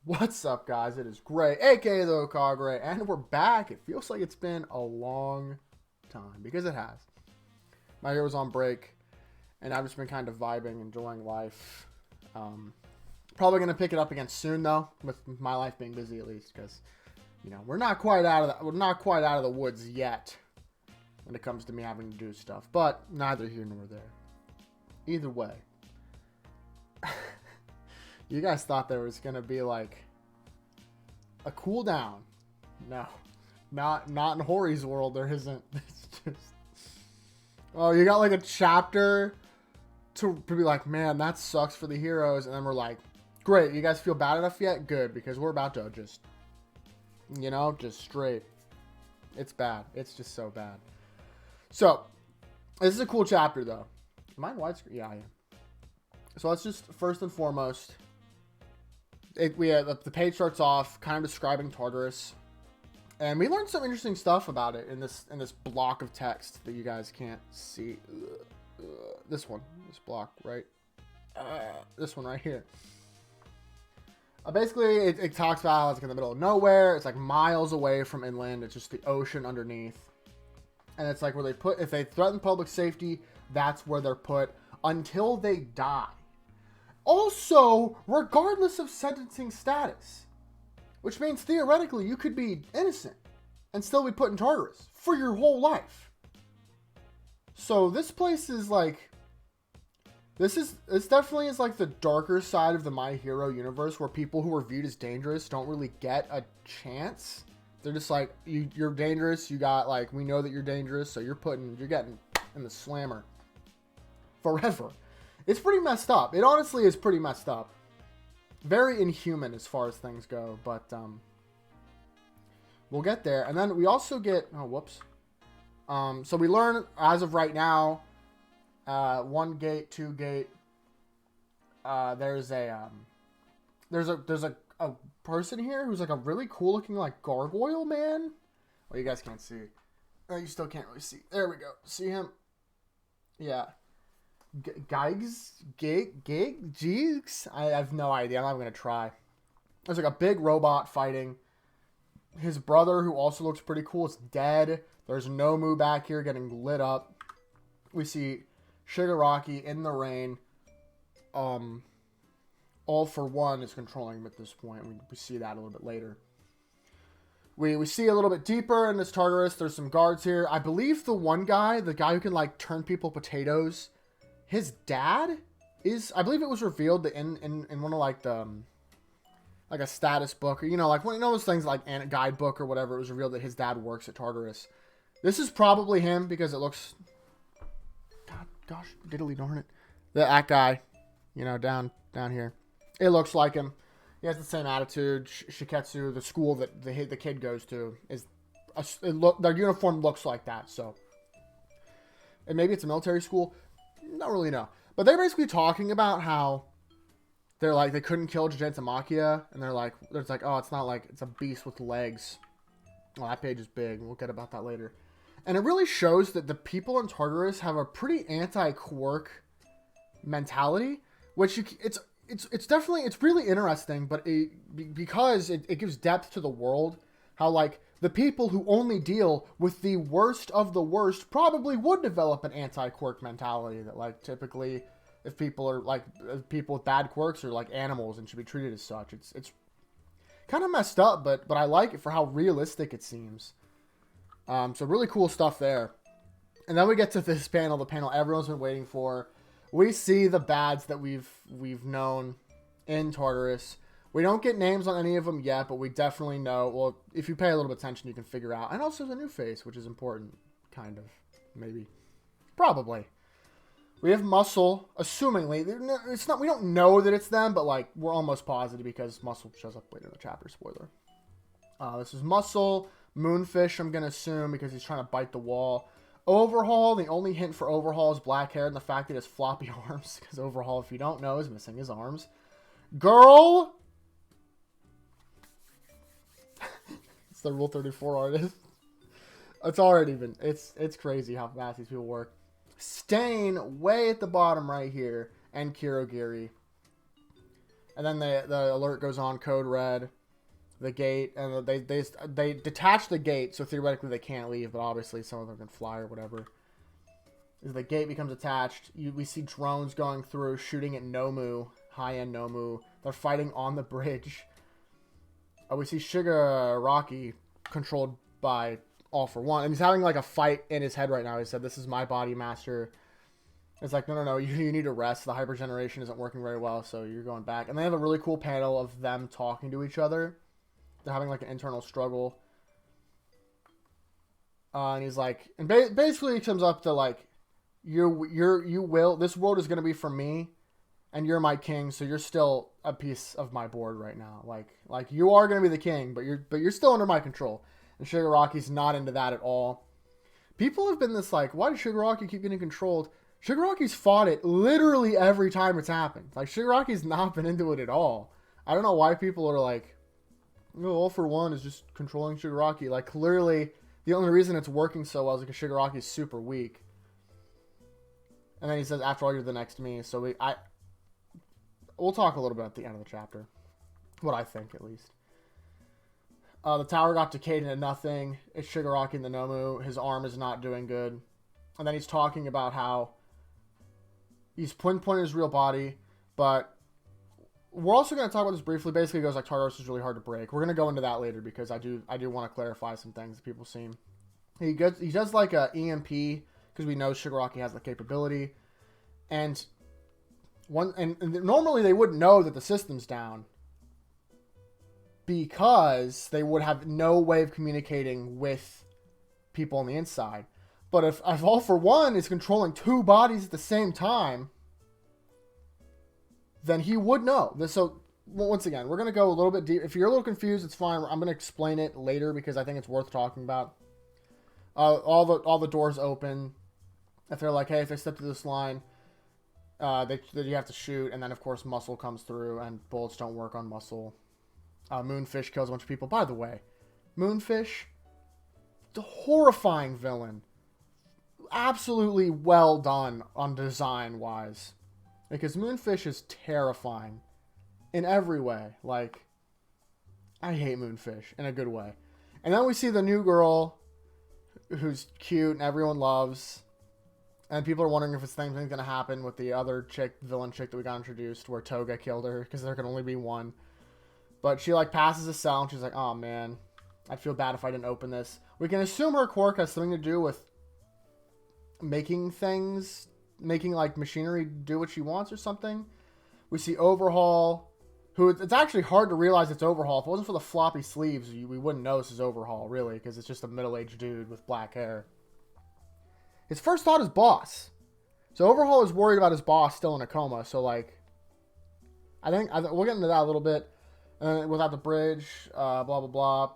What's up, guys? It is Gray, aka the Okagre, and we're back. It feels like it's been a long time because it has. My year was on break, and I've just been kind of vibing, enjoying life. Probably gonna pick it up again soon, though, with my life being busy at least, because we're not quite out of the woods yet when it comes to me having to do stuff. But neither here nor there. Either way. You guys thought there was gonna be like a cooldown. No. Not in Hori's world, there isn't. It's just, oh, you got like a chapter to be like, man, that sucks for the heroes, and then we're like, great, you guys feel bad enough yet? Good, because we're about to just straight. It's bad. It's just so bad. So, this is a cool chapter though. Am I in widescreen? Yeah, I am. So let's just first and foremost, the page starts off kind of describing Tartarus, and we learned some interesting stuff about it in this block of text that you guys can't see. This block, right? This one right here. Basically, it talks about how it's in the middle of nowhere. It's like miles away from inland. It's just the ocean underneath, and it's like where they put, if they threaten public safety, that's where they're put until they die. Also, regardless of sentencing status, which means theoretically you could be innocent and still be put in Tartarus for your whole life. So this place is like, this definitely is like the darker side of the My Hero universe, where people who are viewed as dangerous don't really get a chance. They're just like, you're dangerous. You got, like, we know that you're dangerous, so you're getting in the slammer forever. It's pretty messed up. It honestly is pretty messed up. Very inhuman as far as things go, but we'll get there. And then we also get, oh, whoops. So we learn, as of right now, 1 gate, 2 gate. There's a person here who's like a really cool looking like gargoyle man. Well, you guys can't see. Oh, you still can't really see. There we go. See him? Yeah. Gigs? I have no idea. I'm not even going to try. There's like a big robot fighting. His brother, who also looks pretty cool, is dead. There's Nomu back here getting lit up. We see Shigaraki in the rain. All for One is controlling him at this point. We see that a little bit later. We see a little bit deeper in this Tartarus. There's some guards here. I believe the one guy, the guy who can like turn people potatoes, his dad is, I believe it was revealed that in one of like the, like a status book, or, like one of those things like a guidebook or whatever, it was revealed that his dad works at Tartarus. This is probably him because it looks, gosh, diddly darn it. That guy, down here. It looks like him. He has the same attitude. Shiketsu, the school that the kid goes to, their uniform looks like that. So, and maybe it's a military school. Not really know. But they're basically talking about how they're like, they couldn't kill Gigantomachia, and they're like, oh, it's not like, it's a beast with legs. Well, that page is big. We'll get about that later. And it really shows that the people in Tartarus have a pretty anti-quirk mentality, which it's definitely, it's really interesting, but because it gives depth to the world, how like the people who only deal with the worst of the worst probably would develop an anti-quirk mentality, that like typically if people are like, people with bad quirks are like animals and should be treated as such. It's kind of messed up, but I like it for how realistic it seems. So really cool stuff there. And then we get to this panel, the panel everyone's been waiting for. We see the bads that we've known in Tartarus. We don't get names on any of them yet, but we definitely know. Well, if you pay a little bit of attention, you can figure out. And also the new face, which is important, kind of, maybe, probably. We have Muscle, assumingly. It's not. We don't know that it's them, but like we're almost positive because Muscle shows up later in the chapter. Spoiler. This is Muscle. Moonfish, I'm gonna assume, because he's trying to bite the wall. Overhaul, the only hint for Overhaul is black hair and the fact that he has floppy arms, because Overhaul, if you don't know, is missing his arms. Girl! It's the Rule 34 artist. It's already been, it's crazy how fast these people work. Stain, way at the bottom right here, and Kirogiri. And then the alert goes on, code red, the gate, and they detach the gate, so theoretically they can't leave, but obviously some of them can fly or whatever. As the gate becomes attached, we see drones going through, shooting at Nomu, high-end Nomu. They're fighting on the bridge. We see Shigaraki controlled by All For One, and he's having like a fight in his head right now. He said, "This is my body, master." It's like, no, you need to rest. The hypergeneration isn't working very well, so you're going back. And they have a really cool panel of them talking to each other. They're having like an internal struggle. And he's like, and basically it comes up to like, this world is going to be for me, and you're my king, so you're still a piece of my board right now. Like you are going to be the king, but you're still under my control. And Shigaraki's not into that at all. People have been this like, why does Shigaraki keep getting controlled? Shigaraki's fought it literally every time it's happened. Like, Shigaraki's not been into it at all. I don't know why people are like, no, All For One is just controlling Shigaraki. Like, clearly, the only reason it's working so well is because Shigaraki's super weak. And then he says, after all, you're the next me. So we'll talk a little bit at the end of the chapter. What I think, at least. The tower got decayed into nothing. It's Shigaraki and the Nomu. His arm is not doing good. And then he's talking about how he's pinpointing his real body, but we're also going to talk about this briefly. Basically, it goes like Tartarus is really hard to break. We're going to go into that later because I do want to clarify some things that people seem. He does like a EMP because we know Shigaraki has the capability, and normally they wouldn't know that the system's down because they would have no way of communicating with people on the inside. But if All For One is controlling two bodies at the same time, then he would know. So, once again, we're going to go a little bit deep. If you're a little confused, it's fine. I'm going to explain it later because I think it's worth talking about. All the doors open. If they're like, hey, if they step to this line, you have to shoot. And then, of course, Muscle comes through, and bullets don't work on Muscle. Moonfish kills a bunch of people. By the way, Moonfish, the horrifying villain. Absolutely well done on design wise, because Moonfish is terrifying in every way. Like, I hate Moonfish in a good way. And then we see the new girl who's cute and everyone loves, and people are wondering if this thing's going to happen with the other villain chick that we got introduced, where Toga killed her, because there can only be one. But she like passes a cell and she's like, oh man, I'd feel bad if I didn't open this. We can assume her quirk has something to do with making like machinery do what she wants or something. We see Overhaul, who it's actually hard to realize it's Overhaul. If it wasn't for the floppy sleeves, we wouldn't know this is Overhaul, really, because it's just a middle-aged dude with black hair. His first thought is boss. So Overhaul is worried about his boss still in a coma, so like, I think we'll get into that a little bit. Without the bridge, blah, blah, blah.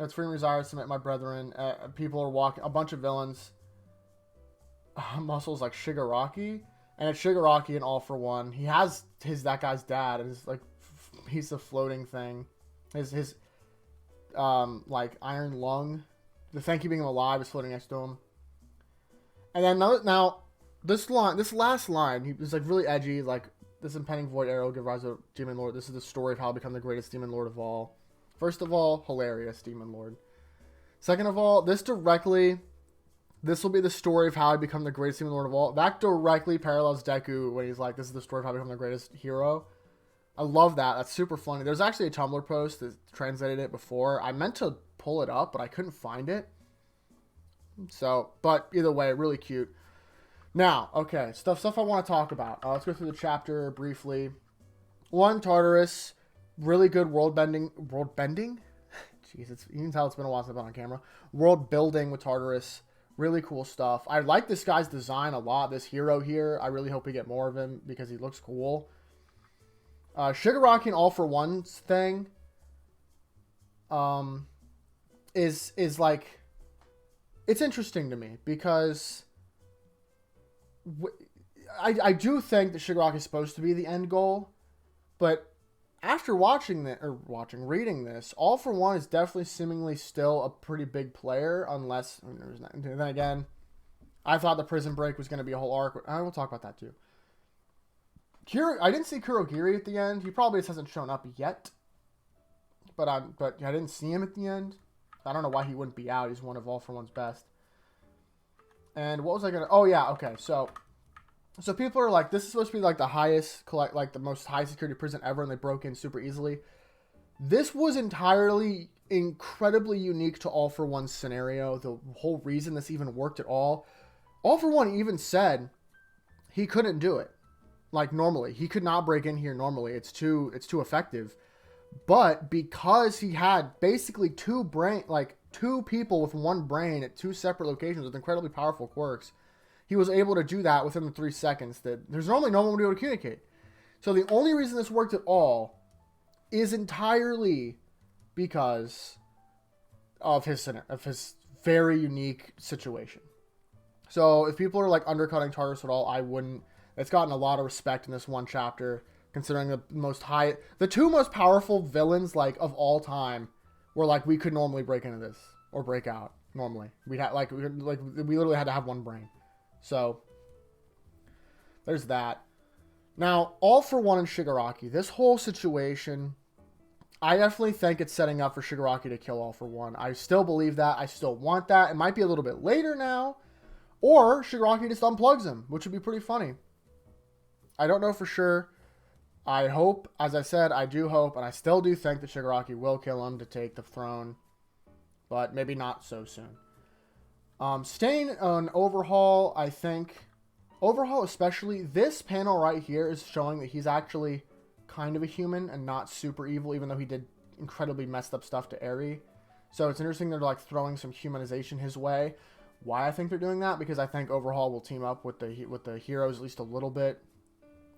It's freedom desires to submit my brethren. People are walking, a bunch of villains. Muscles like Shigaraki, and it's Shigaraki in All For One. He has that guy's dad, and it's like piece of floating thing. His like iron lung, the thing keeping him alive, is floating next to him. And then now this last line, he was like really edgy, like this impending void arrow give rise to Demon Lord. This is the story of how I become the greatest Demon Lord of all. First of all, hilarious Demon Lord. Second of all, this will be the story of how I become the greatest Demon Lord of all. That directly parallels Deku when he's like, this is the story of how I become the greatest hero. I love that. That's super funny. There's actually a Tumblr post that translated it before. I meant to pull it up, but I couldn't find it. So, but either way, really cute. Now, okay, stuff I want to talk about. Let's go through the chapter briefly. 1, Tartarus. Really good world bending? Jeez, you can tell it's been a while since I've been on camera. World building with Tartarus. Really cool stuff. I like this guy's design a lot. This hero here, I really hope we get more of him because he looks cool. Shigaraki and All For One's thing is like, it's interesting to me because I do think that Shigaraki is supposed to be the end goal, but after reading this, All For One is definitely seemingly still a pretty big player, unless, then again, I thought the prison break was going to be a whole arc. I will talk about that too. I didn't see Kurogiri at the end. He probably just hasn't shown up yet. But I didn't see him at the end. I don't know why he wouldn't be out. He's one of All for One's best. And what was I gonna? Oh yeah, okay. So people are like, this is supposed to be like the highest like the most high security prison ever, and they broke in super easily. This was entirely incredibly unique to All for One's scenario. The whole reason this even worked at all for One even said he couldn't do it. Like normally, he could not break in here normally. It's too effective. But because he had basically two people with one brain at two separate locations with incredibly powerful quirks, he was able to do that within the 3 seconds that there's normally no one would be able to communicate. So the only reason this worked at all is entirely because of his very unique situation. So if people are like undercutting Tartarus at all, I wouldn't. It's gotten a lot of respect in this one chapter, considering the two most powerful villains like of all time were like, we could normally break into this or break out normally. We literally had to have one brain. So there's that. Now, All for One and Shigaraki, this whole situation, I definitely think it's setting up for Shigaraki to kill All for One. I still believe that. I still want that. It might be a little bit later now, or Shigaraki just unplugs him, which would be pretty funny. I don't know for sure. I hope, as I said, I do hope, and I still do think that Shigaraki will kill him to take the throne, but maybe not so soon. Staying on Overhaul, I think, Overhaul especially, this panel right here is showing that he's actually kind of a human and not super evil, even though he did incredibly messed up stuff to Eri. So it's interesting they're like throwing some humanization his way. Why I think they're doing that? Because I think Overhaul will team up with the heroes at least a little bit.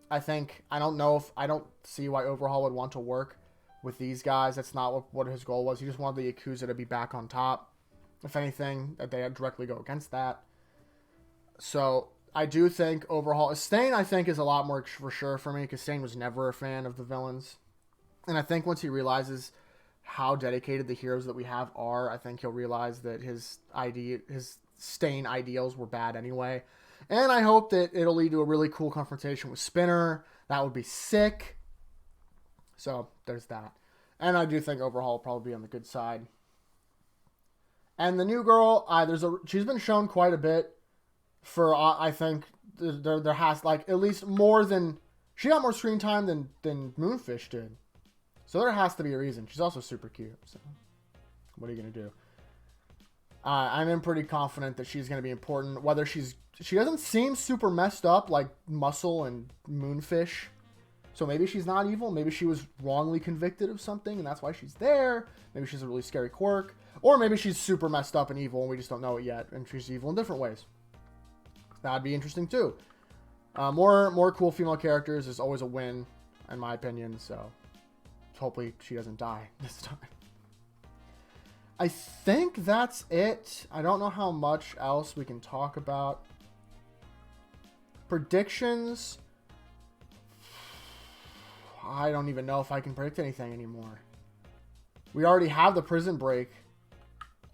I don't see why Overhaul would want to work with these guys. That's not what his goal was. He just wanted the Yakuza to be back on top. If anything, that they directly go against that. So I do think Overhaul... Stain, I think, is a lot more for sure for me, because Stain was never a fan of the villains. And I think once he realizes how dedicated the heroes that we have are, I think he'll realize that his Stain ideals were bad anyway. And I hope that it'll lead to a really cool confrontation with Spinner. That would be sick. So, there's that. And I do think Overhaul will probably be on the good side. And the new girl, she's been shown quite a bit for, I think, there has, like, at least more than... She got more screen time than Moonfish did. So there has to be a reason. She's also super cute. So, what are you going to do? I'm pretty confident that she's going to be important. Whether she doesn't seem super messed up like Muscle and Moonfish. So maybe she's not evil. Maybe she was wrongly convicted of something and that's why she's there. Maybe she's a really scary quirk. Or maybe she's super messed up and evil and we just don't know it yet. And she's evil in different ways. That'd be interesting too. More cool female characters is always a win, in my opinion. So hopefully she doesn't die this time. I think that's it. I don't know how much else we can talk about. Predictions. I don't even know if I can predict anything anymore. We already have the prison break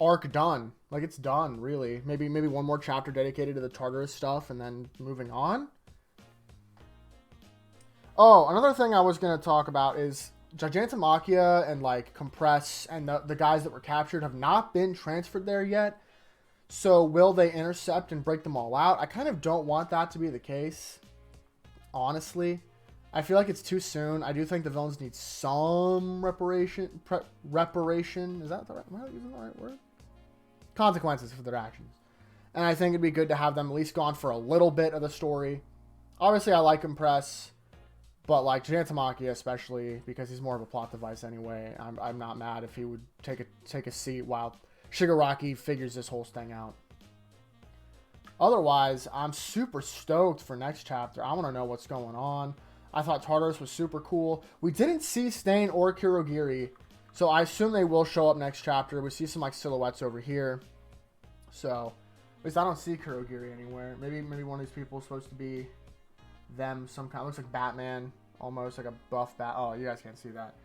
arc done. Like, it's done, really. Maybe one more chapter dedicated to the Tartarus stuff and then moving on. Oh, another thing I was going to talk about is Gigantomachia and, like, Compress and the guys that were captured have not been transferred there yet. So will they intercept and break them all out? I kind of don't want that to be the case, honestly. I feel like it's too soon. I do think the villains need some reparation. Is that the right? Am I using the right word? Consequences for their actions. And I think it'd be good to have them at least gone for a little bit of the story. Obviously, I like Compress, but like Gigantomachia especially, because he's more of a plot device anyway. I'm not mad if he would take a seat while Shigaraki figures this whole thing out. Otherwise, I'm super stoked for next chapter. I want to know what's going on. I thought Tartarus was super cool. We didn't see Stain or Kurogiri, so I assume they will show up next chapter. We see some like silhouettes over here. So, at least I don't see Kurogiri anywhere. Maybe one of these people is supposed to be them. Some kind. Looks like Batman, almost like a buff bat. Oh, you guys can't see that.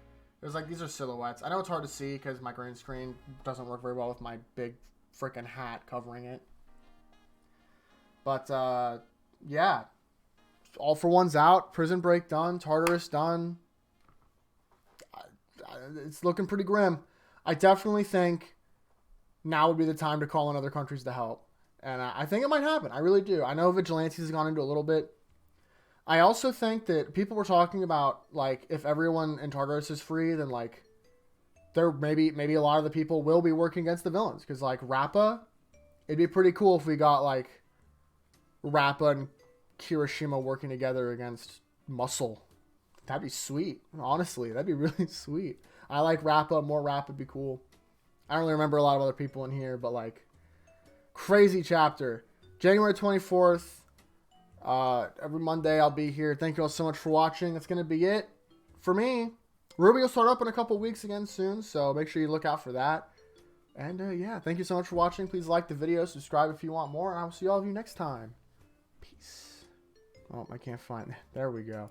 There's like, these are silhouettes. I know it's hard to see because my green screen doesn't work very well with my big freaking hat covering it. But, yeah. All for One's out. Prison Break done. Tartarus done. It's looking pretty grim. I definitely think now would be the time to call on other countries to help. And I think it might happen. I really do. I know Vigilantes has gone into a little bit. I also think that people were talking about, like, if everyone in Tartarus is free, then, like, there maybe a lot of the people will be working against the villains. Because, like, Rappa, it'd be pretty cool if we got, like, Rappa and Kirishima working together against Muscle. That'd be sweet. Honestly, that'd be really sweet. I like Rappa. More Rappa would be cool. I don't really remember a lot of other people in here, but, like, crazy chapter. January 24th. Every Monday I'll be here. Thank you all so much for watching. That's going to be it for me. Ruby will start up in a couple weeks again soon, so make sure you look out for that. And, yeah, thank you so much for watching. Please like the video, subscribe if you want more, and I will see all of you next time. Peace. Oh, I can't find it. There we go.